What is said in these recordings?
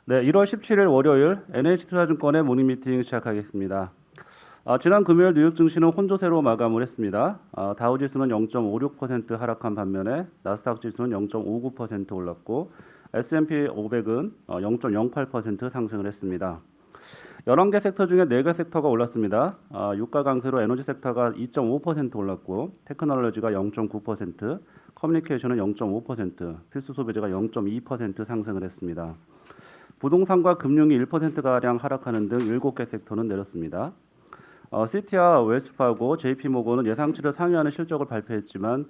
네, 1월 17일 월요일 NH투자증권의 모닝 미팅 시작하겠습니다. 지난 금요일 뉴욕 증시는 혼조세로 마감을 했습니다. 다우지수는 0.56% 하락한 반면에 나스닥 지수는 0.59% 올랐고 S&P 500은 0.08% 상승을 했습니다. 11개 섹터 중에 4개 섹터가 올랐습니다. 유가 강세로 에너지 섹터가 2.5% 올랐고 테크놀로지가 0.9%, 커뮤니케이션은 0.5%, 필수 소비재가 0.2% 상승을 했습니다. 부동산과 금융이 1%가량 하락하는 등 7개 섹터는 내렸습니다. 시티와 웰스파고, JP모건은 예상치를 상회하는 실적을 발표했지만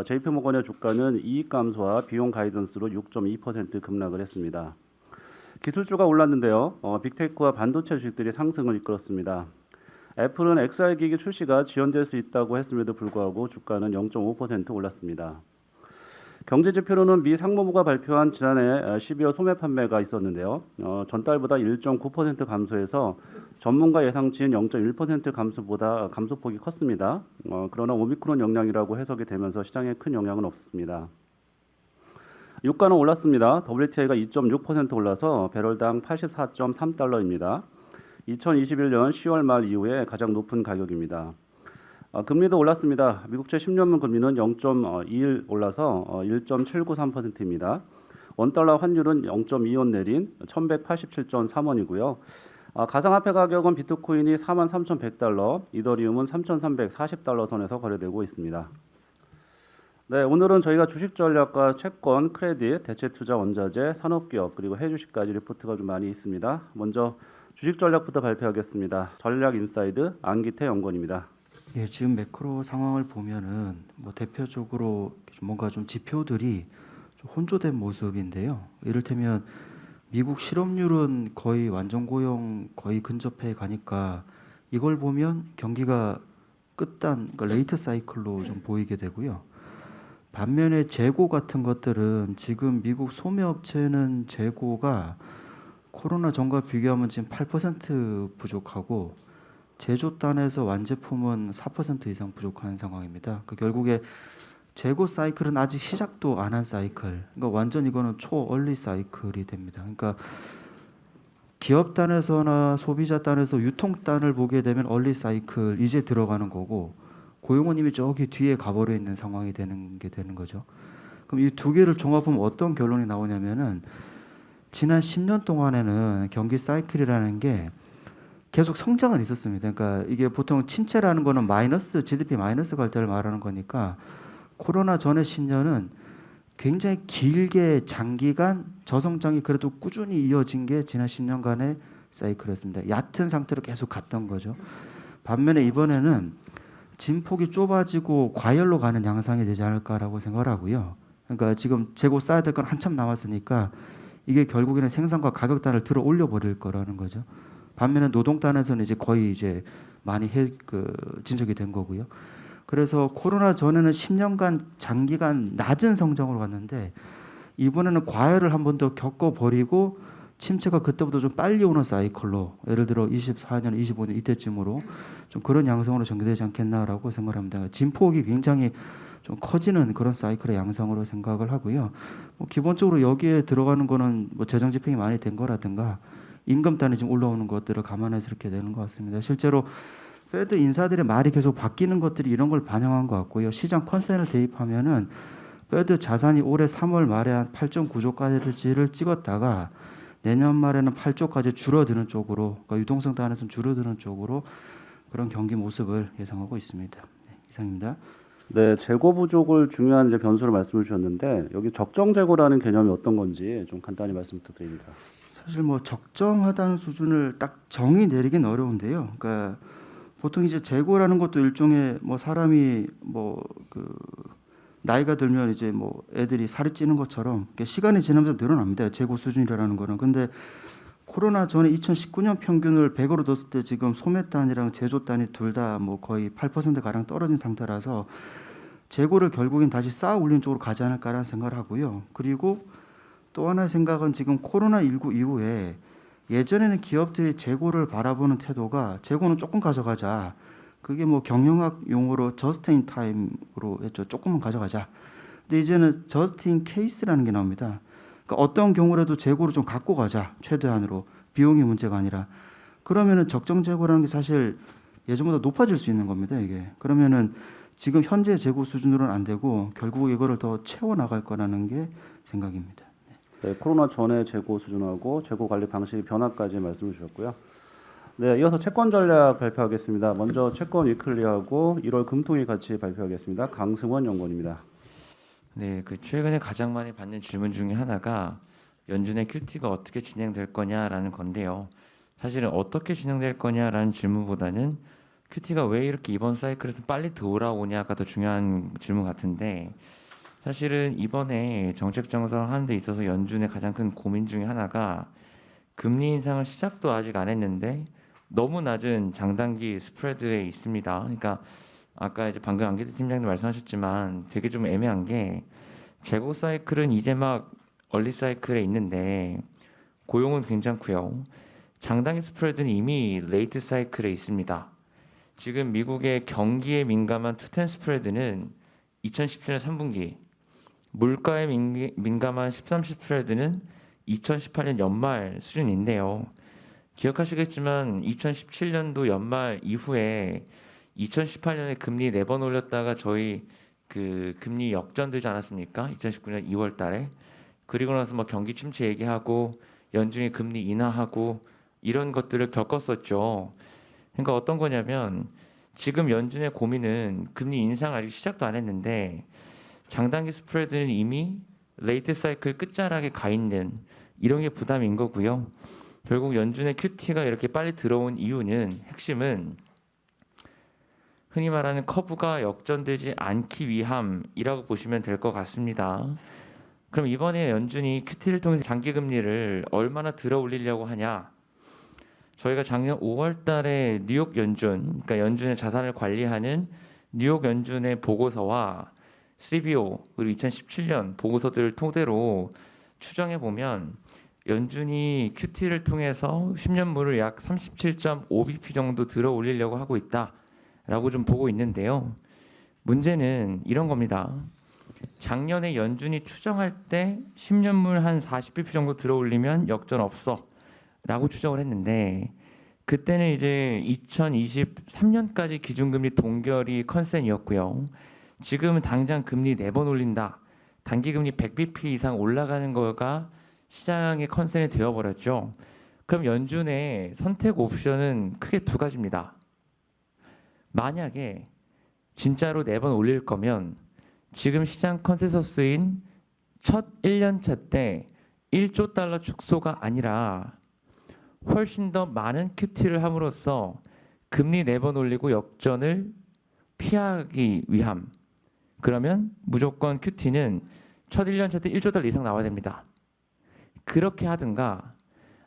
JP모건의 주가는 이익 감소와 비용 가이던스로 6.2% 급락을 했습니다. 기술주가 올랐는데요. 빅테크와 반도체 주식들이 상승을 이끌었습니다. 애플은 XR 기기 출시가 지연될 수 있다고 했음에도 불구하고 주가는 0.5% 올랐습니다. 경제 지표로는 미 상무부가 발표한 지난해 12월 소매 판매가 있었는데요. 전달보다 1.9% 감소해서 전문가 예상치인 0.1% 감소보다 감소폭이 컸습니다. 그러나 오미크론 영향이라고 해석이 되면서 시장에 큰 영향은 없었습니다. 유가는 올랐습니다. WTI가 2.6% 올라서 배럴당 84.3달러입니다. 2021년 10월 말 이후에 가장 높은 가격입니다. 금리도 올랐습니다. 미국채 10년물 금리는 0.21 올라서 1.793%입니다. 원달러 환율은 0.25 내린 1187.3원이고요. 가상화폐 가격은 비트코인이 43,100달러, 이더리움은 3,340달러 선에서 거래되고 있습니다. 네, 오늘은 저희가 주식 전략과 채권, 크레딧, 대체투자, 원자재, 산업기업 그리고 해주식까지 리포트가 좀 많이 있습니다. 먼저 주식 전략부터 발표하겠습니다. 전략 인사이드 안기태 연구원입니다. 예, 지금 매크로 상황을 보면은 대표적으로 뭔가 좀 지표들이 좀 혼조된 모습인데요. 이를테면 미국 실업률은 거의 완전 고용 거의 근접해 가니까 이걸 보면 경기가 끝단 그러니까 레이트 사이클로 좀 보이게 되고요. 반면에 재고 같은 것들은 지금 미국 소매업체는 재고가 코로나 전과 비교하면 지금 8% 부족하고 제조단에서 완제품은 4% 이상 부족한 상황입니다. 결국에 재고 사이클은 아직 시작도 안 한 사이클. 그러니까 완전 이거는 초얼리 사이클이 됩니다. 그러니까 기업 단에서나 소비자 단에서 유통 단을 보게 되면 얼리 사이클 이제 들어가는 거고 고용은 이미 저기 뒤에 가버려 있는 상황이 되는 거죠. 그럼 이 두 개를 종합하면 어떤 결론이 나오냐면은 지난 10년 동안에는 경기 사이클이라는 게 계속 성장은 있었습니다. 그러니까 이게 보통 침체라는 거는 마이너스 GDP 마이너스 갈 때를 말하는 거니까 코로나 전에 10년은 굉장히 길게 장기간 저성장이 그래도 꾸준히 이어진 게 지난 10년간의 사이클이었습니다. 얕은 상태로 계속 갔던 거죠. 반면에 이번에는 진폭이 좁아지고 과열로 가는 양상이 되지 않을까라고 생각을 하고요. 그러니까 지금 재고 쌓아야 될 건 한참 남았으니까 이게 결국에는 생산과 가격단을 들어 올려 버릴 거라는 거죠. 반면에 노동단에서는 이제 거의 이제 많이 진척이 된 거고요. 그래서 코로나 전에는 10년간 장기간 낮은 성장으로 갔는데 이번에는 과열을 한 번 더 겪어버리고 침체가 그때보다 좀 빨리 오는 사이클로 예를 들어 24년, 25년 이때쯤으로 좀 그런 양상으로 전개되지 않겠나라고 생각합니다. 진폭이 굉장히 좀 커지는 그런 사이클의 양상으로 생각을 하고요. 기본적으로 여기에 들어가는 거는 재정 집행이 많이 된 거라든가 임금단이 지금 올라오는 것들을 감안해서 이렇게 되는 것 같습니다. 실제로 페드 인사들의 말이 계속 바뀌는 것들이 이런 걸 반영한 것 같고요. 시장 컨센을 대입하면은 페드 자산이 올해 3월 말에 한 8.9조까지를 찍었다가 내년 말에는 8조까지 줄어드는 쪽으로, 그러니까 유동성 단에서는 줄어드는 쪽으로 그런 경기 모습을 예상하고 있습니다. 네, 이상입니다. 네, 재고 부족을 중요한 이제 변수로 말씀을 주셨는데 여기 적정 재고라는 개념이 어떤 건지 좀 간단히 말씀 부탁드립니다. 사실 적정하다는 수준을 딱 정의 내리긴 어려운데요. 그러니까 보통 이제 재고라는 것도 일종의 사람이 나이가 들면 이제 애들이 살이 찌는 것처럼 시간이 지나면서 늘어납니다. 재고 수준이라는 거는. 근데 코로나 전에 2019년 평균을 100으로 뒀을 때 지금 소매단이랑 제조단이 둘 다 거의 8% 가량 떨어진 상태라서 재고를 결국엔 다시 쌓아 올리는 쪽으로 가지 않을까라는 생각을 하고요. 그리고 또 하나의 생각은 지금 코로나19 이후에 예전에는 기업들이 재고를 바라보는 태도가 재고는 조금 가져가자. 그게 경영학 용어로 just in time으로 했죠. 조금만 가져가자. 근데 이제는 just in case라는 게 나옵니다. 그러니까 어떤 경우라도 재고를 좀 갖고 가자 최대한으로 비용이 문제가 아니라 그러면은 적정 재고라는 게 사실 예전보다 높아질 수 있는 겁니다 이게. 그러면은 지금 현재 재고 수준으로는 안 되고 결국 이거를 더 채워 나갈 거라는 게 생각입니다. 네, 코로나 전의 재고 수준하고 재고 관리 방식 변화까지 말씀을 주셨고요. 네, 이어서 채권 전략 발표하겠습니다. 먼저 채권 위클리하고 1월 금통일 같이 발표하겠습니다. 강승원 연구원입니다. 네, 그 최근에 가장 많이 받는 질문 중에 하나가 연준의 QT가 어떻게 진행될 거냐라는 건데요. 사실은 어떻게 진행될 거냐라는 질문보다는 QT가 왜 이렇게 이번 사이클에서 빨리 돌아오냐가 더 중요한 질문 같은데 사실은 이번에 정책 정상하는 데 있어서 연준의 가장 큰 고민 중에 하나가 금리 인상을 시작도 아직 안 했는데 너무 낮은 장단기 스프레드에 있습니다. 그러니까 아까 이제 방금 안기태 팀장님 말씀하셨지만 되게 좀 애매한 게 재고 사이클은 이제 막 얼리 사이클에 있는데 고용은 괜찮고요. 장단기 스프레드는 이미 레이트 사이클에 있습니다. 지금 미국의 경기에 민감한 투텐 스프레드는 2017년 3분기, 물가에 민감한 13, 10 스프레드는 2018년 연말 수준인데요. 기억하시겠지만 2017년도 연말 이후에 2018년에 금리 4번 올렸다가 저희 그 금리 역전되지 않았습니까? 2019년 2월 달에. 그리고 나서 뭐 경기 침체 얘기하고 연준이 금리 인하하고 이런 것들을 겪었었죠. 그러니까 어떤 거냐면 지금 연준의 고민은 금리 인상 아직 시작도 안 했는데 장단기 스프레드는 이미 레이트 사이클 끝자락에 가 있는 이런 게 부담인 거고요. 결국 연준의 QT가 이렇게 빨리 들어온 이유는 핵심은 흔히 말하는 커브가 역전되지 않기 위함이라고 보시면 될 것 같습니다. 그럼 이번에 연준이 QT를 통해서 장기 금리를 얼마나 들어 올리려고 하냐? 저희가 작년 5월 달에 뉴욕 연준, 그러니까 연준의 자산을 관리하는 뉴욕 연준의 보고서와 CBO 그리고 2017년 보고서들을 토대로 추정해 보면 연준이 QT를 통해서 10년물을 약 37.5bp 정도 들어 올리려고 하고 있다라고 좀 보고 있는데요. 문제는 이런 겁니다. 작년에 연준이 추정할 때 10년물 한 40bp 정도 들어 올리면 역전 없어 라고 추정을 했는데 그때는 이제 2023년까지 기준금리 동결이 컨센이었고요. 지금은 당장 금리 4번 올린다. 단기금리 100bp 이상 올라가는 거가 시장의 컨센이 되어버렸죠. 그럼 연준의 선택 옵션은 크게 두 가지입니다. 만약에 진짜로 4번 올릴 거면 지금 시장 컨센서스인 첫 1년차 때 1조 달러 축소가 아니라 훨씬 더 많은 QT를 함으로써 금리 4번 올리고 역전을 피하기 위함. 그러면 무조건 QT는 첫 1년차 때 1조 달러 이상 나와야 됩니다. 그렇게 하든가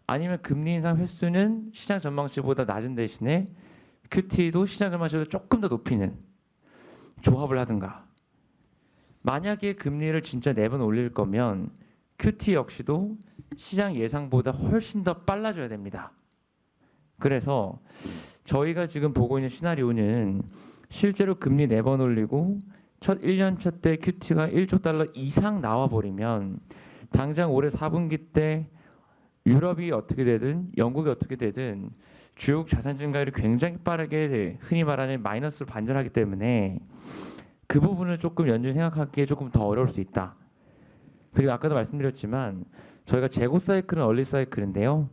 아니면 금리 인상 횟수는 시장 전망치보다 낮은 대신에 QT도 시장 전망치보다 조금 더 높이는 조합을 하든가. 만약에 금리를 진짜 4번 올릴 거면 QT 역시도 시장 예상보다 훨씬 더 빨라져야 됩니다. 그래서 저희가 지금 보고 있는 시나리오는 실제로 금리 4번 올리고 첫 1년차 때 QT가 1조 달러 이상 나와버리면 당장 올해 4분기 때 유럽이 어떻게 되든 영국이 어떻게 되든 주요 자산 증가율이 굉장히 빠르게 흔히 말하는 마이너스로 반전하기 때문에 그 부분을 조금 연준이 생각하기에 조금 더 어려울 수 있다. 그리고 아까도 말씀드렸지만 저희가 재고 사이클은 얼리 사이클인데요.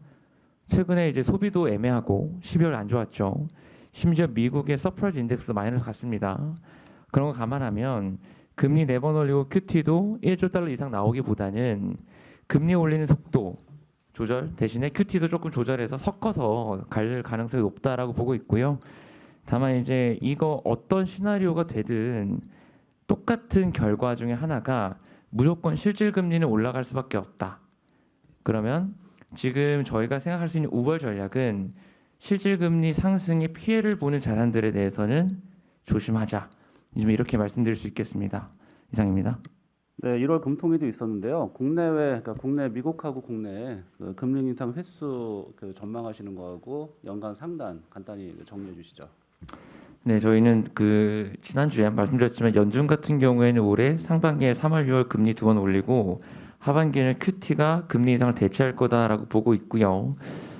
최근에 이제 소비도 애매하고 12월 안 좋았죠. 심지어 미국의 서프라이즈 인덱스도 마이너스 갔습니다. 그런 거 감안하면 금리 4번 올리고 QT도 1조 달러 이상 나오기보다는 금리 올리는 속도 조절 대신에 QT도 조금 조절해서 섞어서 갈 가능성이 높다라고 보고 있고요. 다만 이제 이거 어떤 시나리오가 되든 똑같은 결과 중에 하나가 무조건 실질 금리는 올라갈 수밖에 없다. 그러면 지금 저희가 생각할 수 있는 우월 전략은 실질 금리 상승의 피해를 보는 자산들에 대해서는 조심하자. 좀 이렇게 말씀드릴 수 있겠습니다. 이상입니다. 네, 1월 금통위도 있었는데요. 국내외, 그러니까 국내 미국하고 국내 그 금리 인상 횟수 그 전망하시는 거하고 연간 상단 간단히 정리해 주시죠. 네, 저희는 그 지난주에 말씀드렸지만 연준 같은 경우에는 올해 상반기에 3월, 6월 금리 2번 올리고 하반기에는 QT가 금리 인상을 대체할 거다라고 보고 있고요.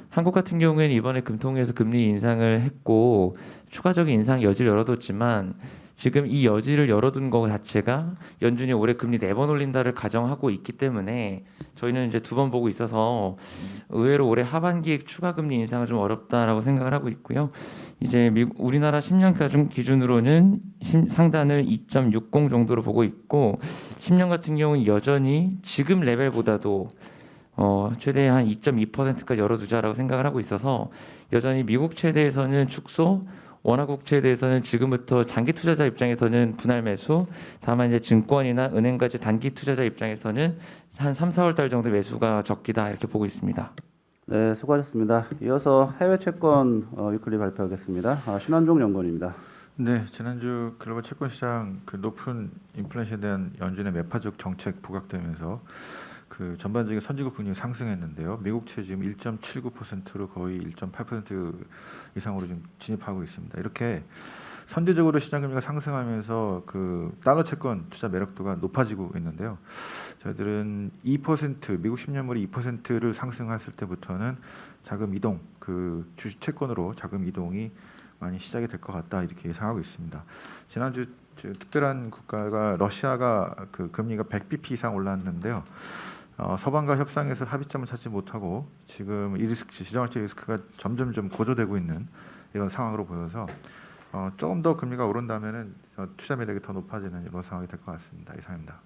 한국 같은 경우에는 이번에 금통위에서 금리 인상을 했고 추가적인 인상 여지를 열어뒀지만 지금 이 여지를 열어둔 것 자체가 연준이 올해 금리 4번 올린다를 가정하고 있기 때문에 저희는 이제 2번 보고 있어서 의외로 올해 하반기에 추가 금리 인상은 좀 어렵다라고 생각을 하고 있고요. 이제 우리나라 10년 가중 기준으로는 상단을 2.60 정도로 보고 있고 10년 같은 경우는 여전히 지금 레벨보다도 최대 한 2.2%까지 열어두자라고 생각을 하고 있어서 여전히 미국 채대에서는 축소, 원화국 채대에서는 지금부터 장기 투자자 입장에서는 분할 매수, 다만 이제 증권이나 은행까지 단기 투자자 입장에서는 한 3, 4월 달 정도 매수가 적기다 이렇게 보고 있습니다. 네, 수고하셨습니다. 이어서 해외 채권 위클리 발표하겠습니다. 신한종 연구원입니다. 네, 지난주 글로벌 채권 시장 그 높은 인플레이션에 대한 연준의 매파적 정책 부각되면서 그 전반적인 선진국 금리 상승했는데요. 미국채 지금 1.79%로 거의 1.8% 이상으로 지금 진입하고 있습니다. 이렇게 선제적으로 시장 금리가 상승하면서 그 달러 채권 투자 매력도가 높아지고 있는데요. 저희들은 2% 미국 10년물이 2%를 상승했을 때부터는 자금 이동, 그 주식 채권으로 자금 이동이 많이 시작이 될 것 같다 이렇게 예상하고 있습니다. 지난주 특별한 국가가 러시아가 그 금리가 100bp 이상 올랐는데요. 서방과 협상에서 합의점을 찾지 못하고 지금 이 리스크, 지정학적 리스크가 점점 고조되고 있는 이런 상황으로 보여서 조금 더 금리가 오른다면은 투자 매력이 더 높아지는 이런 상황이 될 것 같습니다. 이상입니다.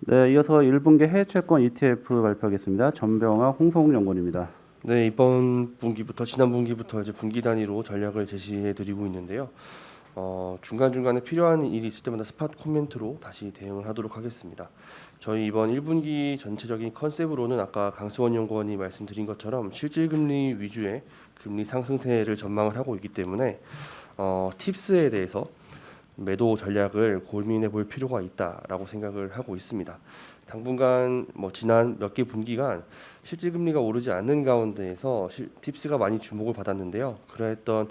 네, 이어서 1분기 해외 채권 ETF 발표하겠습니다. 전병학 홍성욱 연구원입니다. 네, 이번 분기부터 지난 분기부터 이제 분기 단위로 전략을 제시해 드리고 있는데요. 중간중간에 필요한 일이 있을 때마다 스팟 코멘트로 다시 대응을 하도록 하겠습니다. 저희 이번 1분기 전체적인 컨셉으로는 아까 강수원 연구원이 말씀드린 것처럼 실질금리 위주의 금리 상승세를 전망을 하고 있기 때문에 팁스에 대해서 매도 전략을 고민해 볼 필요가 있다라고 생각을 하고 있습니다. 당분간 지난 몇 개 분기간 실질금리가 오르지 않는 가운데에서 팁스가 많이 주목을 받았는데요. 그러했던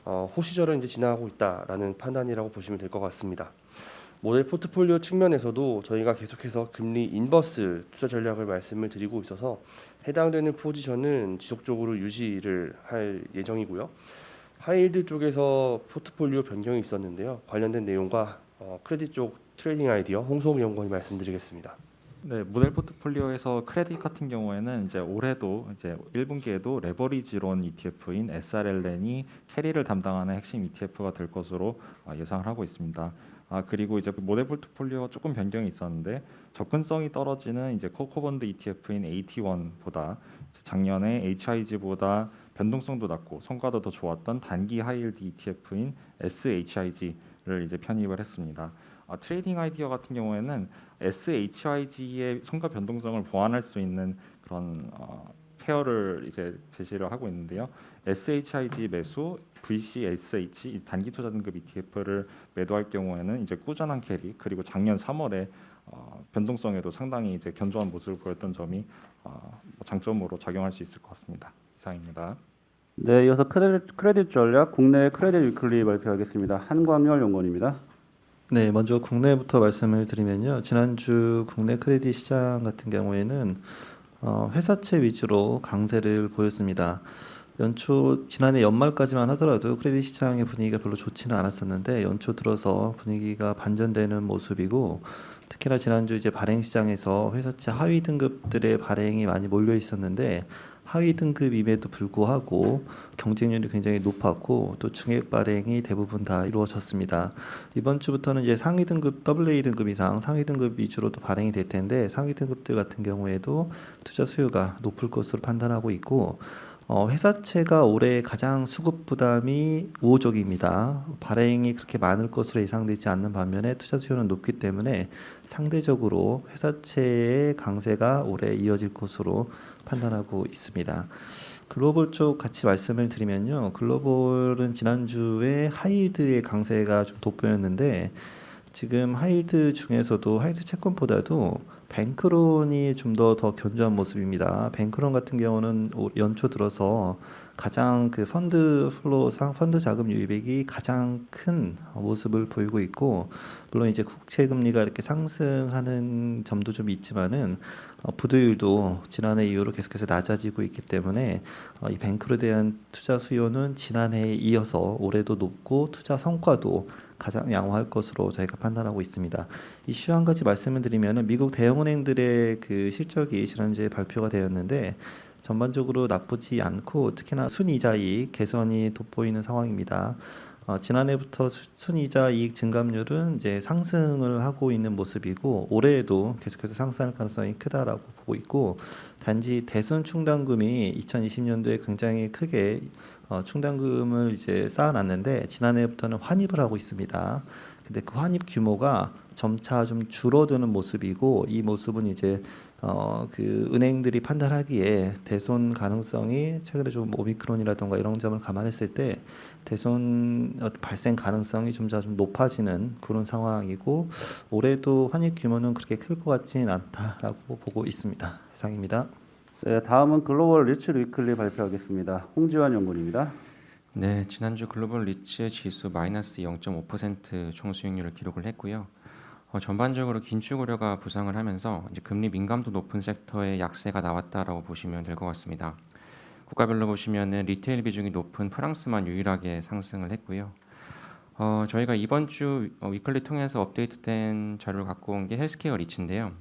호시절은 이제 지나가고 있다라는 판단이라고 보시면 될 것 같습니다. 모델 포트폴리오 측면에서도 저희가 계속해서 금리 인버스 투자 전략을 말씀을 드리고 있어서 해당되는 포지션은 지속적으로 유지를 할 예정이고요. 하이힐드 쪽에서 포트폴리오 변경이 있었는데요. 관련된 내용과 크레딧 쪽 트레이딩 아이디어 홍성욱 연구원이 말씀드리겠습니다. 네, 모델 포트폴리오에서 크레딧 같은 경우에는 이제 올해도 이제 1분기에도 레버리지론 ETF인 SRLN이 캐리를 담당하는 핵심 ETF가 될 것으로 예상을 하고 있습니다. 그리고 이제 모델 포트폴리오가 조금 변경이 있었는데 접근성이 떨어지는 이제 코코본드 ETF인 AT1보다 작년에 HIG보다 변동성도 낮고 성과도 더 좋았던 단기 하이힐드 ETF인 SHIG를 이제 편입을 했습니다. 트레이딩 아이디어 같은 경우에는 SHIG의 성과 변동성을 보완할 수 있는 그런 페어를 이제 제시를 하고 있는데요. SHIG 매수, VCSH 이 단기 투자 등급 ETF를 매도할 경우에는 이제 꾸준한 캐리 그리고 작년 3월에 변동성에도 상당히 이제 견조한 모습을 보였던 점이 장점으로 작용할 수 있을 것 같습니다. 이상입니다. 네, 이어서 크레딧 전략 국내 크레딧 위클리 발표하겠습니다. 한광열 연구원입니다. 네, 먼저 국내부터 말씀을 드리면요. 지난주 국내 크레딧 시장 같은 경우에는 회사채 위주로 강세를 보였습니다. 연초 지난해 연말까지만 하더라도 크레딧 시장의 분위기가 별로 좋지는 않았었는데 연초 들어서 분위기가 반전되는 모습이고 특히나 지난주 이제 발행 시장에서 회사채 하위 등급들의 발행이 많이 몰려 있었는데 하위 등급임에도 불구하고 경쟁률이 굉장히 높았고 또 증액 발행이 대부분 다 이루어졌습니다. 이번 주부터는 이제 상위 등급 AA 등급 이상 상위 등급 위주로 또 발행이 될 텐데 상위 등급들 같은 경우에도 투자 수요가 높을 것으로 판단하고 있고 회사채가 올해 가장 수급 부담이 우호적입니다. 발행이 그렇게 많을 것으로 예상되지 않는 반면에 투자 수요는 높기 때문에 상대적으로 회사채의 강세가 올해 이어질 것으로 판단하고 있습니다. 글로벌 쪽 같이 말씀을 드리면요. 글로벌은 지난주에 하이힐드의 강세가 좀 돋보였는데 지금 하이힐드 중에서도 하이힐드 채권보다도 뱅크론이 좀 더 견조한 모습입니다. 뱅크론 같은 경우는 연초 들어서 가장 그 펀드 플로상 펀드 자금 유입액이 가장 큰 모습을 보이고 있고, 물론 이제 국채 금리가 이렇게 상승하는 점도 좀 있지만은 부도율도 지난해 이후로 계속해서 낮아지고 있기 때문에 이 뱅크로 대한 투자 수요는 지난해에 이어서 올해도 높고 투자 성과도 가장 양호할 것으로 저희가 판단하고 있습니다. 이슈 한 가지 말씀을 드리면은 미국 대형은행들의 그 실적이 지난주에 발표가 되었는데 전반적으로 나쁘지 않고 특히나 순이자 이익 개선이 돋보이는 상황입니다. 지난해부터 순이자 이익 증감률은 이제 상승을 하고 있는 모습이고 올해에도 계속해서 상승할 가능성이 크다라고 보고 있고, 단지 대손 충당금이 2020년도에 굉장히 크게 충당금을 이제 쌓아놨는데 지난해부터는 환입을 하고 있습니다. 근데 그 환입 규모가 점차 좀 줄어드는 모습이고, 이 모습은 이제 그 은행들이 판단하기에 대손 가능성이 최근에 좀 오미크론이라든가 이런 점을 감안했을 때 대손 발생 가능성이 좀 높아지는 그런 상황이고, 올해도 환입 규모는 그렇게 클 것 같지는 않다라고 보고 있습니다. 이상입니다. 네, 다음은 글로벌 리츠 위클리 발표하겠습니다. 홍지환 연구원입니다. 네, 지난주 글로벌 리츠 지수 마이너스 0.5% 총수익률을 기록을 했고요. 전반적으로 긴축 우려가 부상을 하면서 이제 금리 민감도 높은 섹터의 약세가 나왔다라고 보시면 될 것 같습니다. 국가별로 보시면은 리테일 비중이 높은 프랑스만 유일하게 상승을 했고요. 저희가 이번 주 위클리 통해서 업데이트된 자료를 갖고 온 게 헬스케어 리츠인데요.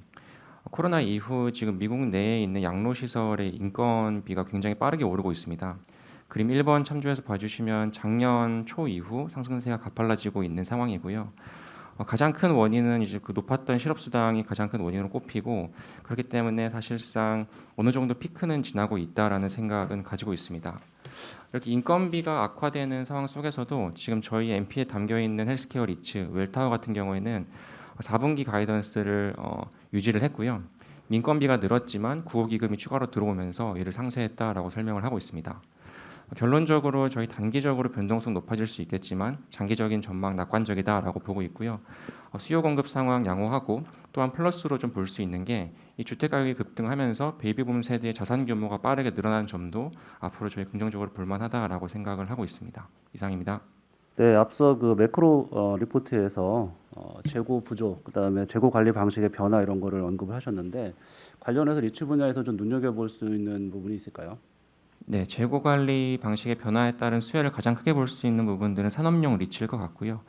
코로나 이후 지금 미국 내에 있는 양로 시설의 인건비가 굉장히 빠르게 오르고 있습니다. 그림 1번 참조해서 봐주시면 작년 초 이후 상승세가 가팔라지고 있는 상황이고요. 가장 큰 원인은 이제 그 높았던 실업수당이 가장 큰 원인으로 꼽히고, 그렇기 때문에 사실상 어느 정도 피크는 지나고 있다라는 생각은 가지고 있습니다. 이렇게 인건비가 악화되는 상황 속에서도 지금 저희 MP에 담겨 있는 헬스케어 리츠 웰타워 같은 경우에는 4분기 가이던스를 유지를 했고요. 민건비가 늘었지만 구호기금이 추가로 들어오면서 이를 상쇄했다라고 설명을 하고 있습니다. 결론적으로 저희 단기적으로 변동성 높아질 수 있겠지만 장기적인 전망 낙관적이다라고 보고 있고요. 수요 공급 상황 양호하고, 또한 플러스로 좀 볼 수 있는 게 이 주택 가격이 급등하면서 베이비붐 세대의 자산 규모가 빠르게 늘어나는 점도 앞으로 저희 긍정적으로 볼만하다라고 생각을 하고 있습니다. 이상입니다. 네, 앞서 그 매크로 리포트에서 재고 부족, 그다음에 재고 관리 방식의 변화 이런 거를 언급을 하셨는데, 관련해서 리츠 분야에서 좀 눈여겨볼 수 있는 부분이 있을까요? 네, 재고 관리 방식의 변화에 따른 수혜를 가장 크게 볼 수 있는 부분들은 산업용 리츠일 것 같고요.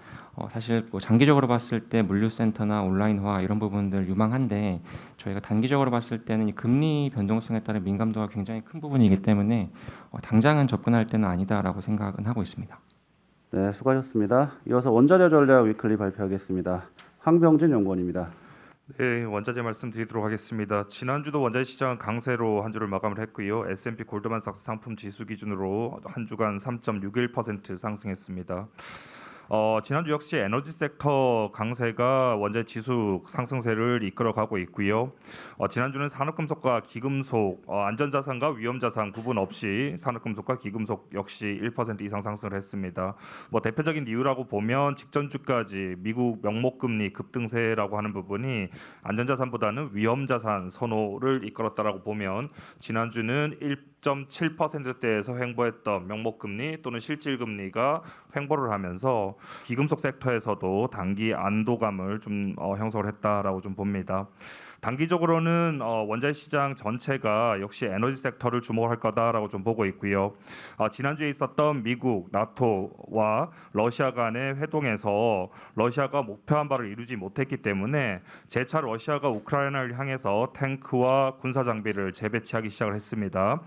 사실 뭐 장기적으로 봤을 때 물류센터나 온라인화 이런 부분들 유망한데, 저희가 단기적으로 봤을 때는 이 금리 변동성에 따른 민감도가 굉장히 큰 부분이기 때문에 당장은 접근할 때는 아니다라고 생각은 하고 있습니다. 네, 수고하셨습니다. 이어서 원자재 전략 위클리 발표하겠습니다. 황병진 연구원입니다. 네, 원자재 말씀드리도록 하겠습니다. 지난주도 원자재 시장은 강세로 한 주를 마감을 했고요. S&P 골드만삭스 상품 지수 기준으로 한 주간 3.61% 상승했습니다. 지난주 역시 에너지 섹터 강세가 원자재 지수 상승세를 이끌어가고 있고요. 지난주는 산업금속과 기금속, 안전자산과 위험자산 구분 없이 산업금속과 기금속 역시 1% 이상 상승을 했습니다. 뭐 대표적인 이유라고 보면 직전주까지 미국 명목금리 급등세라고 하는 부분이 안전자산보다는 위험자산 선호를 이끌었다라고 보면, 지난주는 1.7%대에서 횡보했던 명목금리 또는 실질금리가 횡보를 하면서 기금속 섹터에서도 단기 안도감을 좀 형성을 했다라고 좀 봅니다. 단기적으로는 원자재 시장 전체가 역시 에너지 섹터를 주목할 거다라고 좀 보고 있고요. 지난주에 있었던 미국, 나토와 러시아 간의 회동에서 러시아가 목표한 바를 이루지 못했기 때문에 재차 러시아가 우크라이나를 향해서 탱크와 군사 장비를 재배치하기 시작을 했습니다.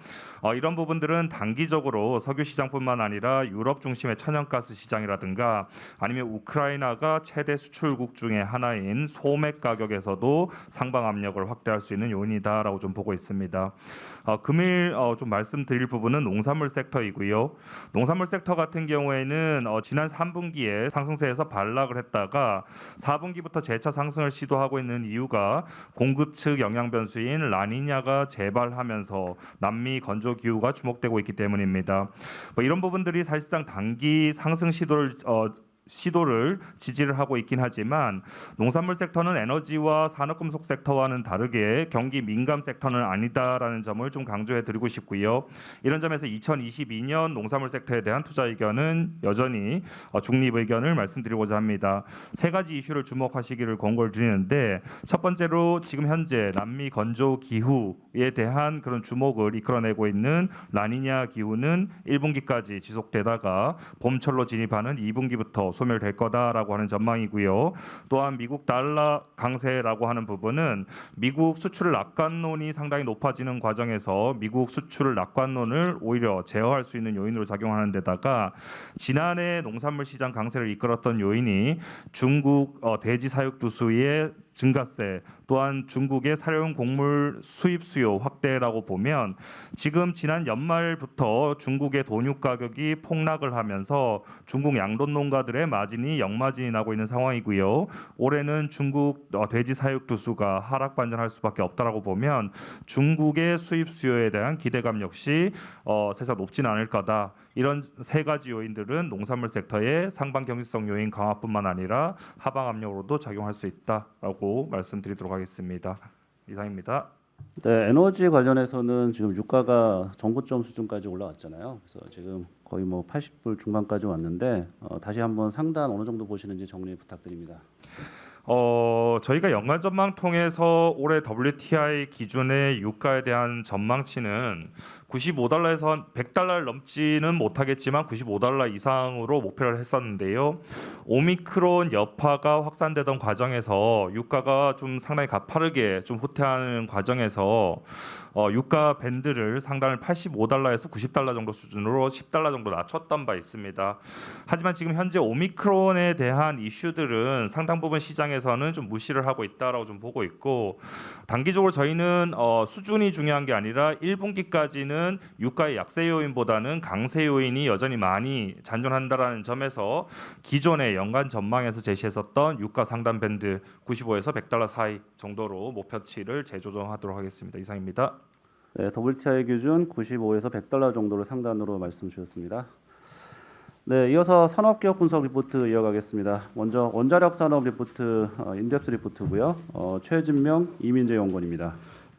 이런 부분들은 단기적으로 석유 시장뿐만 아니라 유럽 중심의 천연가스 시장이라든가 아니면 우크라이나가 최대 수출국 중에 하나인 소맥 가격에서도 상방 압력을 확대할 수 있는 요인이다라고 좀 보고 있습니다. 금일 좀 말씀드릴 부분은 농산물 섹터이고요. 농산물 섹터 같은 경우에는 지난 3분기에 상승세에서 반락을 했다가 4분기부터 재차 상승을 시도하고 있는 이유가 공급 측 영향 변수인 라니냐가 재발하면서 남미 건조 기후가 주목되고 있기 때문입니다. 이런 부분들이 사실상 단기 상승 시도를 시도를 지지를 하고 있긴 하지만 농산물 섹터는 에너지와 산업금속 섹터와는 다르게 경기 민감 섹터는 아니다라는 점을 좀 강조해 드리고 싶고요. 이런 점에서 2022년 농산물 섹터에 대한 투자 의견은 여전히 중립 의견을 말씀드리고자 합니다. 세 가지 이슈를 주목하시기를 권고를 드리는데 첫 번째로 지금 현재 남미 건조 기후에 대한 그런 주목을 이끌어내고 있는 라니냐 기후는 1분기까지 지속되다가 봄철로 진입하는 2분기부터 소멸될 거다라고 하는 전망이고요. 또한 미국 달러 강세라고 하는 부분은 미국 수출 낙관론이 상당히 높아지는 과정에서 미국 수출 낙관론을 오히려 제어할 수 있는 요인으로 작용하는 데다가 지난해 농산물 시장 강세를 이끌었던 요인이 중국 돼지 사육 두수의 증가세 또한 중국의 사료용 곡물 수입 수요 확대라고 보면 지금 지난 연말부터 중국의 돈육 가격이 폭락을 하면서 중국 양돈 농가들의 마진이 역마진이 나고 있는 상황이고요. 올해는 중국 돼지 사육 두수가 하락 반전할 수밖에 없다라고 보면 중국의 수입 수요에 대한 기대감 역시 세상 높지는 않을 거다. 이런 세 가지 요인들은 농산물 섹터의 상반 경직성 요인 강화뿐만 아니라 하방 압력으로도 작용할 수 있다라고 말씀드리도록 하겠습니다. 이상입니다. 네, 에너지 관련해서는 지금 유가가 정고점 수준까지 올라왔잖아요. 그래서 지금 거의 뭐 80불 중반까지 왔는데 다시 한번 상단 어느 정도 보시는지 정리 부탁드립니다. 저희가 연간 전망 통해서 올해 WTI 기준의 유가에 대한 전망치는 95달러에서 100달러를 넘지는 못하겠지만 95달러 이상으로 목표를 했었는데요. 오미크론 여파가 확산되던 과정에서 유가가 좀 상당히 가파르게 좀 후퇴하는 과정에서 유가 밴드를 상단을 85달러에서 90달러 정도 수준으로 10달러 정도 낮췄던 바 있습니다. 하지만 지금 현재 오미크론에 대한 이슈들은 상당 부분 시장에서는 좀 무시를 하고 있다라고 좀 보고 있고 단기적으로 저희는 수준이 중요한 게 아니라 1분기까지는 유가의 약세 요인보다는 강세 요인이 여전히 많이 잔존한다라는 점에서 기존의 연간 전망에서 제시했었던 유가 상단 밴드 95에서 100달러 사이 정도로 목표치를 재조정하도록 하겠습니다. 이상입니다. 네, WTI 기준 95에서 100달러 정도를 상단으로 말씀 주셨습니다. 네, 이어서 산업기업 분석 리포트 이어가겠습니다. 먼저 원자력 산업 리포트 인덱스 리포트고요. 최진명 이민재 연구원입니다.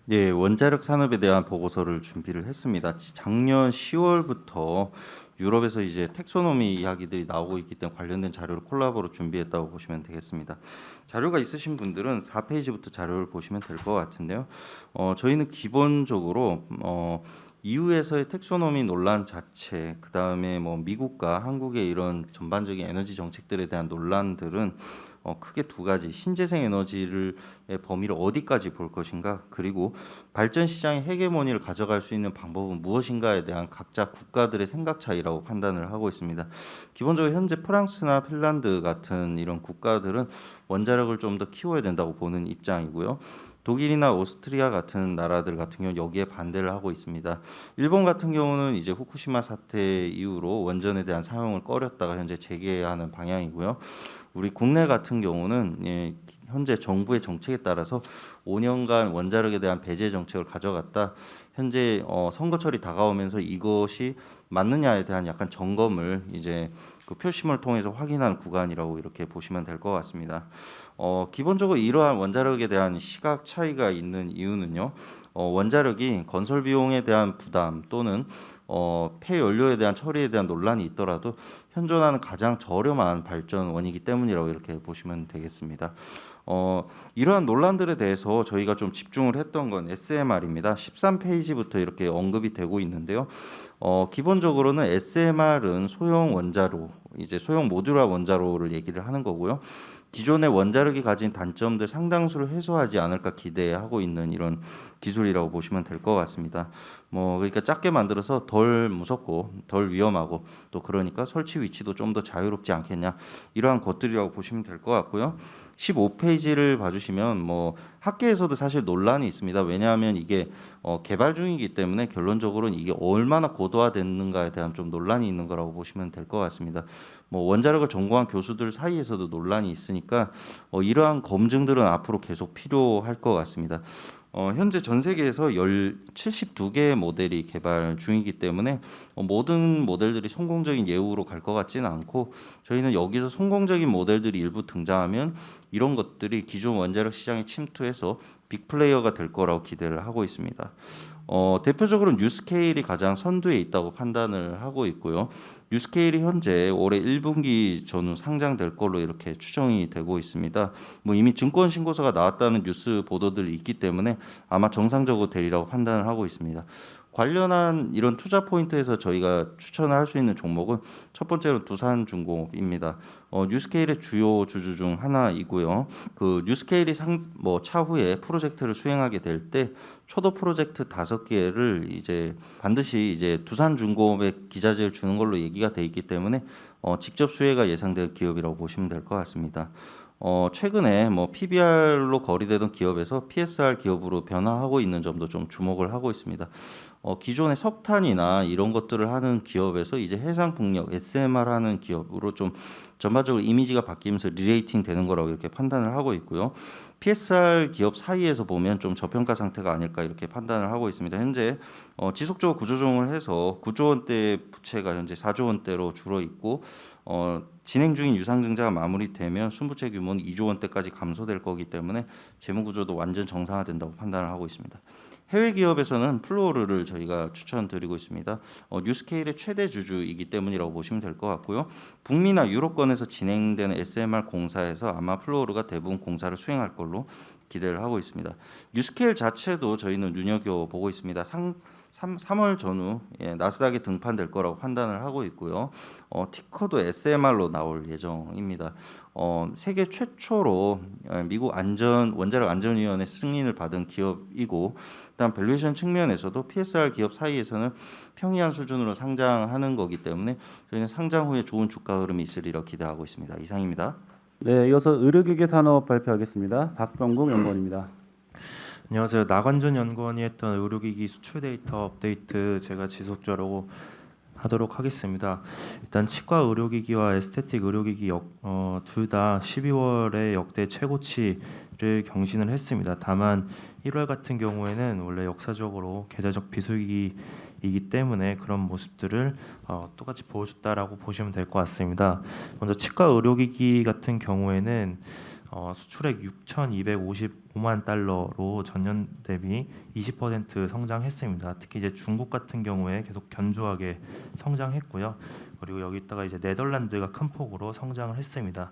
예, 원자력 산업에 대한 보고서를 준비를 했습니다. 작년 10월부터 유럽에서 이제 텍소노미 이야기들이 나오고 있기 때문에 관련된 자료를 콜라보로 준비했다고 보시면 되겠습니다. 자료가 있으신 분들은 4페이지부터 자료를 보시면 될 것 같은데요. 저희는 기본적으로 EU에서의 텍소노미 논란 자체, 그 다음에 뭐 미국과 한국의 이런 전반적인 에너지 정책들에 대한 논란들은 크게 두 가지, 신재생 에너지의 범위를 어디까지 볼 것인가, 그리고 발전 시장의 헤게모니를 가져갈 수 있는 방법은 무엇인가에 대한 각자 국가들의 생각 차이라고 판단을 하고 있습니다. 기본적으로 현재 프랑스나 핀란드 같은 이런 국가들은 원자력을 좀 더 키워야 된다고 보는 입장이고요. 독일이나 오스트리아 같은 나라들 같은 경우는 여기에 반대를 하고 있습니다. 일본 같은 경우는 이제 후쿠시마 사태 이후로 원전에 대한 사용을 꺼렸다가 현재 재개하는 방향이고요. 우리 국내 같은 경우는 현재 정부의 정책에 따라서 5년간 원자력에 대한 배제 정책을 가져갔다. 현재 선거철이 다가오면서 이것이 맞느냐에 대한 약간 점검을 이제 그 표심을 통해서 확인하는 구간이라고 이렇게 보시면 될 것 같습니다. 기본적으로 이러한 원자력에 대한 시각 차이가 있는 이유는요. 원자력이 건설 비용에 대한 부담 또는 폐연료에 대한 처리에 대한 논란이 있더라도 현존하는 가장 저렴한 발전원이기 때문이라고 이렇게 보시면 되겠습니다. 이러한 논란들에 대해서 저희가 좀 집중을 했던 건 SMR입니다. 13페이지부터 이렇게 언급이 되고 있는데요. 기본적으로는 SMR은 소형 원자로, 이제 소형 모듈화 원자로를 얘기를 하는 거고요. 기존의 원자력이 가진 단점들 상당수를 해소하지 않을까 기대하고 있는 이런 기술이라고 보시면 될 것 같습니다. 그러니까 작게 만들어서 덜 무섭고 덜 위험하고 또 그러니까 설치 위치도 좀 더 자유롭지 않겠냐, 이러한 것들이라고 보시면 될 것 같고요. 15페이지를 봐주시면 학계에서도 사실 논란이 있습니다. 왜냐하면 이게 개발 중이기 때문에 결론적으로는 이게 얼마나 고도화됐는가에 대한 좀 논란이 있는 거라고 보시면 될 것 같습니다. 원자력을 전공한 교수들 사이에서도 논란이 있으니까 이러한 검증들은 앞으로 계속 필요할 것 같습니다. 현재 전 세계에서 72개의 모델이 개발 중이기 때문에 모든 모델들이 성공적인 예우로 갈 것 같지는 않고 저희는 여기서 성공적인 모델들이 일부 등장하면 이런 것들이 기존 원자력 시장에 침투해서 빅플레이어가 될 거라고 기대를 하고 있습니다. 대표적으로 뉴스케일이 가장 선두에 있다고 판단을 하고 있고요. 뉴스케일이 현재 올해 1분기 전후 상장될 걸로 이렇게 추정이 되고 있습니다. 뭐 이미 증권 신고서가 나왔다는 뉴스 보도들이 있기 때문에 아마 정상적으로 되리라고 판단을 하고 있습니다. 관련한 이런 투자 포인트에서 저희가 추천을 할 수 있는 종목은 첫 번째로 두산중공업입니다. 뉴스케일의 주요 주주 중 하나이고요. 그 뉴스케일이 차후에 프로젝트를 수행하게 될 때 초도 프로젝트 5개를 이제 반드시 이제 두산중공업에 기자재를 주는 걸로 얘기가 돼 있기 때문에 직접 수혜가 예상될 기업이라고 보시면 될 것 같습니다. 최근에 PBR로 거래되던 기업에서 PSR 기업으로 변화하고 있는 점도 좀 주목을 하고 있습니다. 기존의 석탄이나 이런 것들을 하는 기업에서 이제 해상풍력, SMR 하는 기업으로 좀 전반적으로 이미지가 바뀌면서 리레이팅 되는 거라고 이렇게 판단을 하고 있고요. PSR 기업 사이에서 보면 좀 저평가 상태가 아닐까 이렇게 판단을 하고 있습니다. 현재 지속적으로 구조조정을 해서 9조 원대 부채가 현재 4조 원대로 줄어 있고 진행 중인 유상증자가 마무리되면 순부채 규모는 2조 원대까지 감소될 거기 때문에 재무 구조도 완전 정상화된다고 판단을 하고 있습니다. 해외 기업에서는 플로어를 저희가 추천드리고 있습니다. 뉴스케일의 최대 주주이기 때문이라고 보시면 될 것 같고요. 북미나 유럽권에서 진행되는 SMR 공사에서 아마 플로어가 대부분 공사를 수행할 걸로 기대를 하고 있습니다. 뉴스케일 자체도 저희는 눈여겨보고 있습니다. 3월 전후 나스닥에 등판될 거라고 판단을 하고 있고요. 티커도 SMR로 나올 예정입니다. 세계 최초로 미국 원자력 안전위원회 승인을 받은 기업이고, 일단 밸류에이션 측면에서도 PSR 기업 사이에서는 평이한 수준으로 상장하는 거기 때문에 저희는 상장 후에 좋은 주가 흐름이 있으리라 기대하고 있습니다. 이상입니다. 네, 이어서 의료기기 산업 발표하겠습니다. 박병국 연구원입니다. 안녕하세요. 나관준 연구원이 했던 의료기기 수출 데이터 업데이트 제가 지속적으로 하도록 하겠습니다. 일단 치과 의료기기와 에스테틱 의료기기 둘 다 12월에 역대 최고치를 경신을 했습니다. 다만 1월 같은 경우에는 원래 역사적으로 계좌적 비수기이기 때문에 그런 모습들을 똑같이 보여줬다라고 보시면 될 것 같습니다. 먼저 치과 의료기기 같은 경우에는 수출액 6,255만 달러로 전년 대비 20% 성장했습니다. 특히 이제 중국 같은 경우에 계속 견조하게 성장했고요. 그리고 여기다가 이제 네덜란드가 큰 폭으로 성장을 했습니다.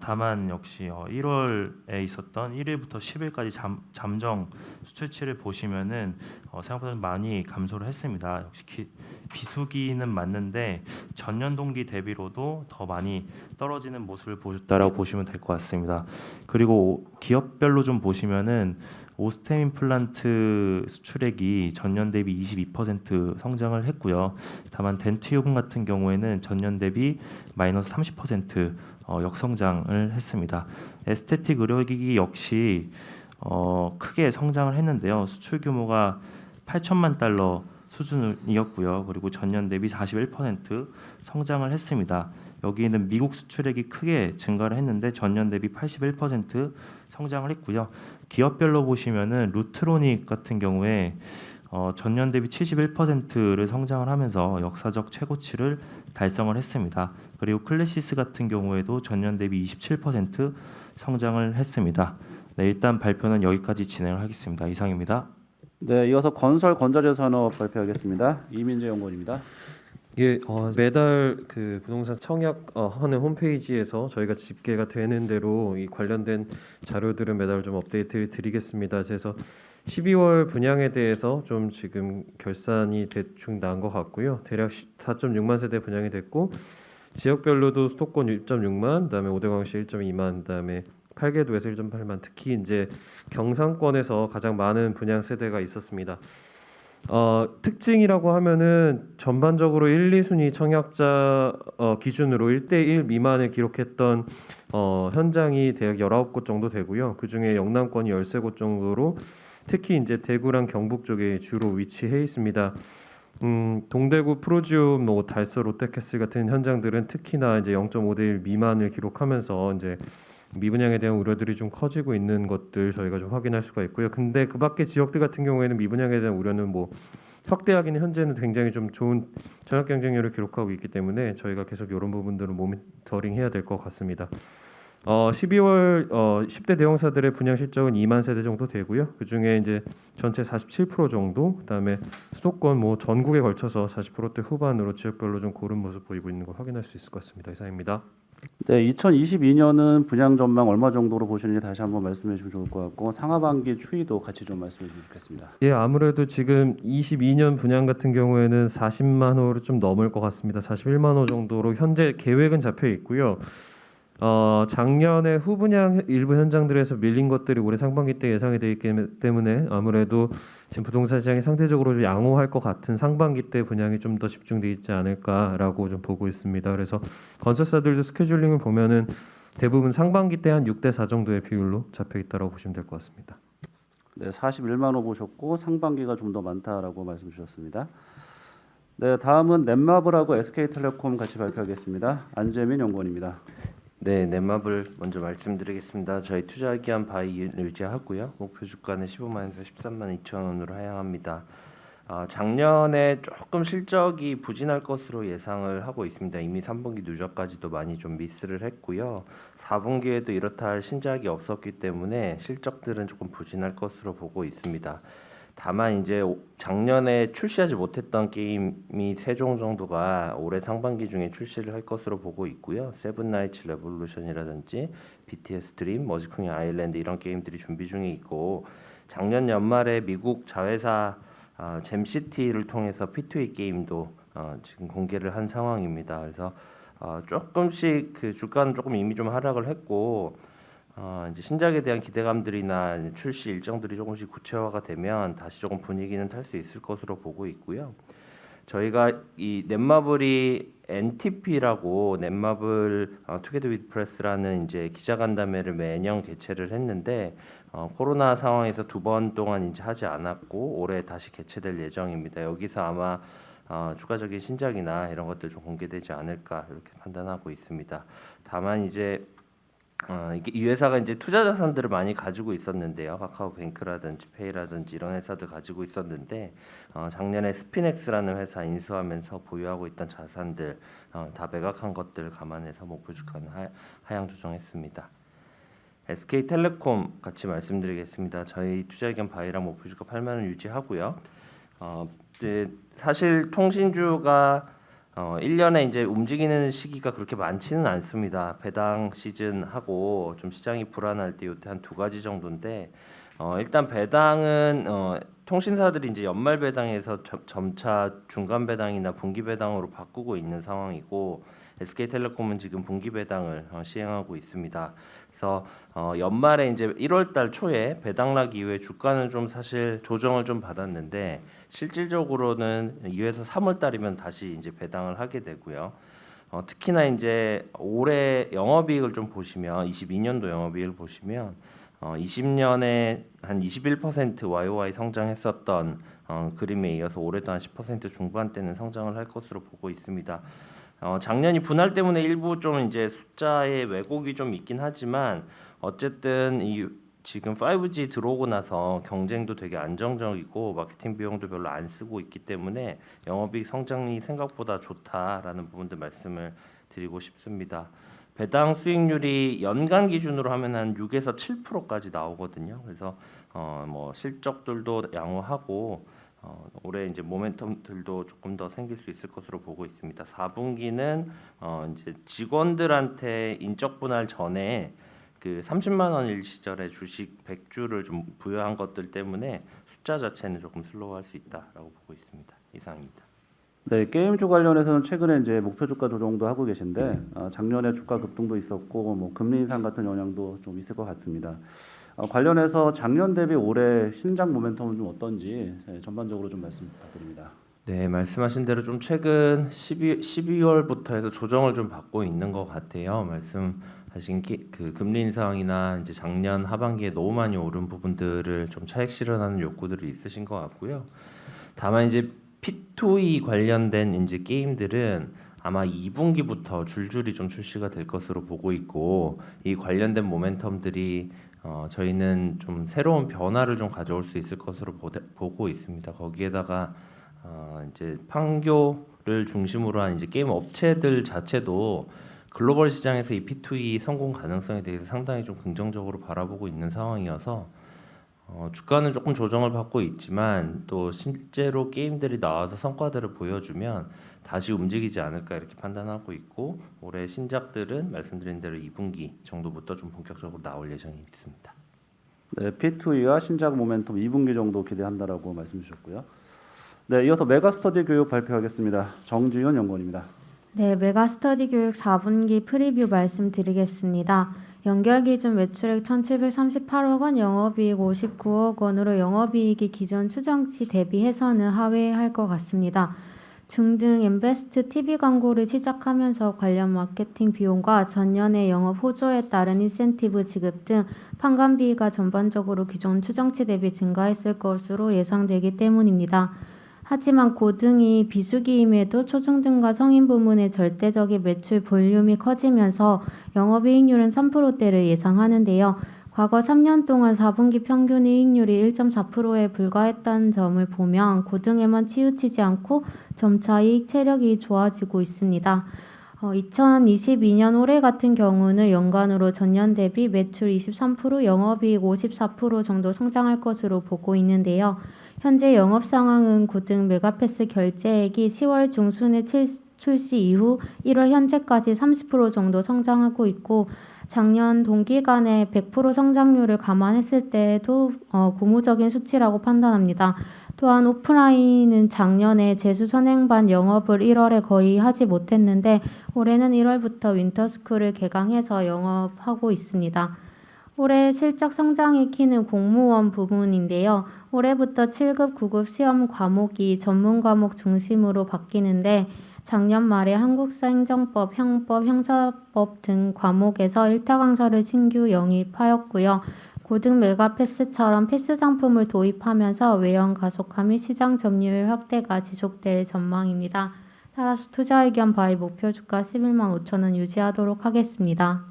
다만 역시 1월에 있었던 1일부터 10일까지 잠정 수출치를 보시면은 생각보다 많이 감소를 했습니다. 역시 비수기는 맞는데 전년 동기 대비로도 더 많이 떨어지는 모습을 보였다라고 보시면 될 것 같습니다. 그리고 기업별로 좀 보시면은 오스템 임플란트 수출액이 전년 대비 22% 성장을 했고요. 다만 덴트요금 같은 경우에는 전년 대비 마이너스 30% 역성장을 했습니다. 에스테틱 의료기기 역시 크게 성장을 했는데요. 수출 규모가 8천만 달러 수준이었고요. 그리고 전년 대비 41% 성장을 했습니다. 여기에는 미국 수출액이 크게 증가를 했는데 전년 대비 81% 성장을 했고요. 기업별로 보시면은 루트로닉 같은 경우에 전년 대비 71%를 성장을 하면서 역사적 최고치를 달성을 했습니다. 그리고 클래시스 같은 경우에도 전년 대비 27% 성장을 했습니다. 네, 일단 발표는 여기까지 진행을 하겠습니다. 이상입니다. 네, 이어서 건설 건자재 산업 발표하겠습니다. 이민재 연구원입니다. 예, 매달 그 부동산 청약 하는 홈페이지에서 저희가 집계가 되는 대로 이 관련된 자료들은 매달 좀 업데이트를 드리겠습니다. 그래서 12월 분양에 대해서 좀 지금 결산이 대충 난 것 같고요. 대략 4.6만 세대 분양이 됐고 지역별로도 수도권 1.6만, 그다음에 오대광시 1.2만, 그다음에 8개도에서 1.8만, 특히 이제 경상권에서 가장 많은 분양 세대가 있었습니다. 특징이라고 하면은 전반적으로 1, 2순위 청약자 기준으로 1대1 미만을 기록했던 현장이 대략 19곳 정도 되고요. 그중에 영남권이 13곳 정도로 특히 이제 대구랑 경북 쪽에 주로 위치해 있습니다. 동대구 프로지오, 달서 롯데캐슬 같은 현장들은 특히나 이제 0.5대1 미만을 기록하면서 이제 미분양에 대한 우려들이 좀 커지고 있는 것들 저희가 좀 확인할 수가 있고요. 근데 그 밖에 지역들 같은 경우에는 미분양에 대한 우려는 뭐 확대하기는 현재는 굉장히 좀 좋은 전학 경쟁률을 기록하고 있기 때문에 저희가 계속 이런 부분들은 모니터링 해야 될 것 같습니다. 12월 10대 대형사들의 분양 실적은 2만 세대 정도 되고요. 그 중에 이제 전체 47% 정도, 그다음에 수도권 뭐 전국에 걸쳐서 40%대 후반으로 지역별로 좀 고른 모습 보이고 있는 걸 확인할 수 있을 것 같습니다. 이상입니다. 네, 2022년은 분양 전망 얼마 정도로 보시는지 다시 한번 말씀해 주시면 좋을 것 같고 상하반기 추이도 같이 좀 말씀해 주시면 좋겠습니다. 예, 아무래도 지금 22년 분양 같은 경우에는 40만 호를 좀 넘을 것 같습니다. 41만 호 정도로 현재 계획은 잡혀 있고요. 작년에 후분양 일부 현장들에서 밀린 것들이 올해 상반기 때 예상이 되어 있기 때문에 아무래도 지금 부동산 시장이 상대적으로 좀 양호할 것 같은 상반기 때 분양이 좀 더 집중돼 있지 않을까라고 좀 보고 있습니다. 그래서 건설사들도 스케줄링을 보면은 대부분 상반기 때 한 6대 4 정도의 비율로 잡혀 있다라고 보시면 될 것 같습니다. 네, 41만 호 보셨고 상반기가 좀 더 많다라고 말씀 주셨습니다. 네, 다음은 넷마블하고 SK텔레콤 같이 발표하겠습니다. 안재민 연구원입니다. 네, 넷마블 먼저 말씀드리겠습니다. 저희 투자 기한 바이 유지하고요. 목표 주가는 15만에서 13만 2천 원으로 하향합니다. 작년에 조금 실적이 부진할 것으로 예상을 하고 있습니다. 이미 3분기 누적까지도 많이 좀 미스를 했고요. 4분기에도 이렇다 할 신작이 없었기 때문에 실적들은 조금 부진할 것으로 보고 있습니다. 다만 이제 작년에 출시하지 못했던 게임이 3종 정도가 올해 상반기 중에 출시를 할 것으로 보고 있고요. 세븐나이츠 레볼루션이라든지 BTS 드림, 머지쿵이 아일랜드 이런 게임들이 준비 중에 있고 작년 연말에 미국 자회사 잼시티를 통해서 P2E 게임도 지금 공개를 한 상황입니다. 그래서 조금씩 그 주가는 조금 이미 좀 하락을 했고 이제 신작에 대한 기대감들이나 출시 일정들이 조금씩 구체화가 되면 다시 조금 분위기는 탈 수 있을 것으로 보고 있고요. 저희가 이 넷마블이 NTP라고 넷마블 투게더 위드 프레스라는 이제 기자간담회를 매년 개최를 했는데 코로나 상황에서 2번 동안 이제 하지 않았고 올해 다시 개최될 예정입니다. 여기서 아마 추가적인 신작이나 이런 것들 좀 공개되지 않을까 이렇게 판단하고 있습니다. 다만 이제 이 회사가 이제 투자 자산들을 많이 가지고 있었는데요. 카카오뱅크라든지 페이라든지 이런 회사들 가지고 있었는데 작년에 스피넥스라는 회사 인수하면서 보유하고 있던 자산들 다 매각한 것들을 감안해서 목표 주가는 하향 조정했습니다. SK텔레콤 같이 말씀드리겠습니다. 저희 투자 의견 바이랑 목표 주가 8만 원 유지하고요. 사실 통신주가 1년에 이제 움직이는 시기가 그렇게 많지는 않습니다. 배당 시즌하고 좀 시장이 불안할 때 요때 한 2가지 정도인데 일단 배당은 통신사들이 이제 연말 배당에서 점차 중간 배당이나 분기 배당으로 바꾸고 있는 상황이고 SK텔레콤은 지금 분기 배당을 시행하고 있습니다. 그래서 연말에 이제 1월달 초에 배당락 이후에 주가는 좀 사실 조정을 좀 받았는데 실질적으로는 2에서 3월달이면 다시 이제 배당을 하게 되고요. 특히나 이제 올해 영업이익을 좀 보시면 22년도 영업이익을 보시면 20년에 한 21% YOY 성장했었던 그림에 이어서 올해도 한 10% 중반대는 성장을 할 것으로 보고 있습니다. 작년이 분할 때문에 일부 좀 이제 숫자의 왜곡이 좀 있긴 하지만 어쨌든 이 지금 5G 들어오고 나서 경쟁도 되게 안정적이고 마케팅 비용도 별로 안 쓰고 있기 때문에 영업이익 성장이 생각보다 좋다라는 부분들 말씀을 드리고 싶습니다. 배당 수익률이 연간 기준으로 하면 한 6에서 7%까지 나오거든요. 그래서 뭐 실적들도 양호하고 올해 이제 모멘텀들도 조금 더 생길 수 있을 것으로 보고 있습니다. 4분기는 이제 직원들한테 인적 분할 전에 그 30만 원일 시절에 주식 100주를 좀 부여한 것들 때문에 숫자 자체는 조금 슬로우할 수 있다라고 보고 있습니다. 이상입니다. 네, 게임주 관련해서는 최근에 이제 목표 주가 조정도 하고 계신데 작년에 주가 급등도 있었고 뭐 금리 인상 같은 영향도 좀 있을 것 같습니다. 관련해서 작년 대비 올해 신작 모멘텀은 좀 어떤지 전반적으로 좀 말씀 부탁드립니다. 네, 말씀하신 대로 좀 최근 12월부터 해서 조정을 좀 받고 있는 것 같아요. 말씀하신 그 금리 인상이나 이제 작년 하반기에 너무 많이 오른 부분들을 좀 차익 실현하는 욕구들이 있으신 것 같고요. 다만 이제 P2E 관련된 이제 게임들은 아마 2분기부터 줄줄이 좀 출시가 될 것으로 보고 있고 이 관련된 모멘텀들이 저희는 좀 새로운 변화를 좀 가져올 수 있을 것으로 보고 있습니다. 거기에다가 이제 판교를 중심으로 한 이제 게임 업체들 자체도 글로벌 시장에서 이 P2E 성공 가능성에 대해서 상당히 좀 긍정적으로 바라보고 있는 상황이어서 주가는 조금 조정을 받고 있지만 또 실제로 게임들이 나와서 성과들을 보여주면 다시 움직이지 않을까 이렇게 판단하고 있고 올해 신작들은 말씀드린 대로 2분기 정도부터 좀 본격적으로 나올 예정이 있습니다. 네, P2E와 신작 모멘텀 2분기 정도 기대한다라고 말씀 주셨고요. 네, 이어서 메가스터디 교육 발표하겠습니다. 정지윤 연구원입니다. 네, 메가스터디 교육 4분기 프리뷰 말씀드리겠습니다. 연결 기준 매출액 1,738억 원, 영업이익 59억 원으로 영업이익이 기존 추정치 대비해서는 하회할 것 같습니다. 중등 엠베스트 TV 광고를 시작하면서 관련 마케팅 비용과 전년의 영업 호조에 따른 인센티브 지급 등 판관비가 전반적으로 기존 추정치 대비 증가했을 것으로 예상되기 때문입니다. 하지만 고등이 비수기임에도 초중등과 성인 부문의 절대적인 매출 볼륨이 커지면서 영업이익률은 3%대를 예상하는데요. 과거 3년 동안 4분기 평균 이익률이 1.4%에 불과했다는 점을 보면 고등에만 치우치지 않고 점차 이익 체력이 좋아지고 있습니다. 2022년 올해 같은 경우는 연간으로 전년 대비 매출 23%, 영업이익 54% 정도 성장할 것으로 보고 있는데요. 현재 영업 상황은 고등 메가패스 결제액이 10월 중순에 출시 이후 1월 현재까지 30% 정도 성장하고 있고 작년 동기간의 100% 성장률을 감안했을 때도 고무적인 수치라고 판단합니다. 또한 오프라인은 작년에 제수 선행반 영업을 1월에 거의 하지 못했는데 올해는 1월부터 윈터스쿨을 개강해서 영업하고 있습니다. 올해 실적 성장의 키는 공무원 부문인데요. 올해부터 7급, 9급 시험 과목이 전문 과목 중심으로 바뀌는데 작년 말에 한국사 행정법, 형법, 형사법 등 과목에서 일타 강사를 신규 영입하였고요. 고등 메가패스처럼 패스 상품을 도입하면서 외형 가속화 및 시장 점유율 확대가 지속될 전망입니다. 따라서 투자 의견 바이 목표 주가 11만 5천 원 유지하도록 하겠습니다.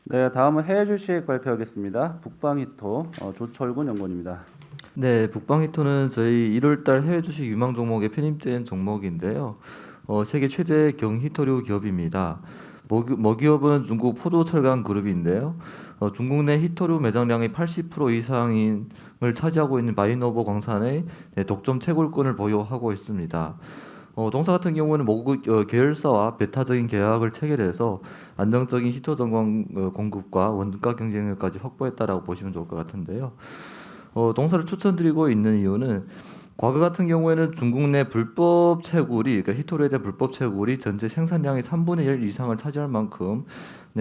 네, 다음은 해외 주식 발표하겠습니다. 북방히토 조철군 연구원입니다. 네, 북방히토는 저희 1월달 해외 주식 유망 종목에 편입된 종목인데요. 세계 최대 경히토류 기업입니다. 모기업은 중국 포도철강 그룹인데요. 중국 내 히토류 매장량의 80% 이상을 차지하고 있는 마이노버 광산의 독점 채굴권을 보유하고 있습니다. 동사 같은 경우는 모국 계열사와 배타적인 계약을 체결해서 안정적인 히토 전광 공급과 원가 경쟁력까지 확보했다라고 보시면 좋을 것 같은데요. 동사를 추천드리고 있는 이유는 과거 같은 경우에는 중국 내 불법 채굴이, 그러니까 히토류에 대한 불법 채굴이 전체 생산량의 3분의 1 이상을 차지할 만큼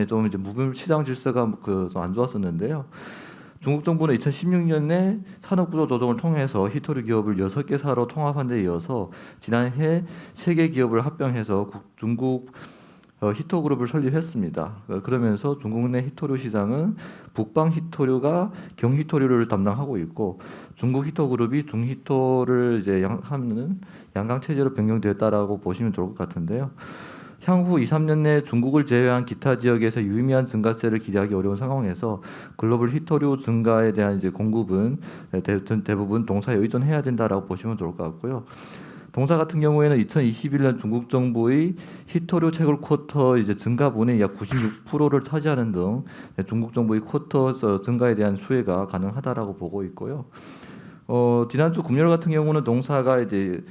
좀 이제 무분 시장 질서가 좀 안 좋았었는데요. 중국 정부는 2016년에 산업구조 조정을 통해서 히토류 기업을 6개사로 통합한 데 이어서 지난해 3개 기업을 합병해서 중국 히토그룹을 설립했습니다. 그러면서 중국 내 히토류 시장은 북방 히토류가 경히토류를 담당하고 있고 중국 히토그룹이 중히토를 이제 하는 양강 체제로 변경되었다라고 보시면 좋을 것 같은데요. 향후 2, 3년 내 중국을 제외한 기타 지역에서 유의미한 증가세를 기대하기 어려운 상황에서 글로벌 히토류 증가에 대한 이제 공급은 대부분 동사에 의존해야 된다라고 보시면 좋을 것 같고요. 동사 같은 경우에는 2021년 중국 정부의 히토류 채굴 쿼터 이제 증가분의 약 96%를 차지하는 등 중국 정부의 쿼터 증가에 대한 수혜가 가능하다라고 보고 있고요. 지난주 금요일 같은 경우는 동사가 이제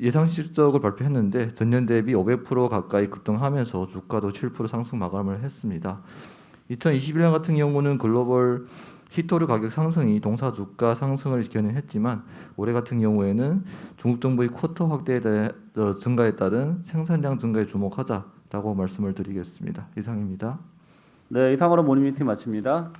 예상 실적을 발표했는데 전년 대비 500% 가까이 급등하면서 주가도 7% 상승 마감을 했습니다. 2021년 같은 경우는 글로벌 히토류 가격 상승이 동사 주가 상승을 견인했지만 올해 같은 경우에는 중국 정부의 쿼터 확대에 대해 증가에 따른 생산량 증가에 주목하자라고 말씀을 드리겠습니다. 이상입니다. 네, 이상으로 모닝미팅 마칩니다.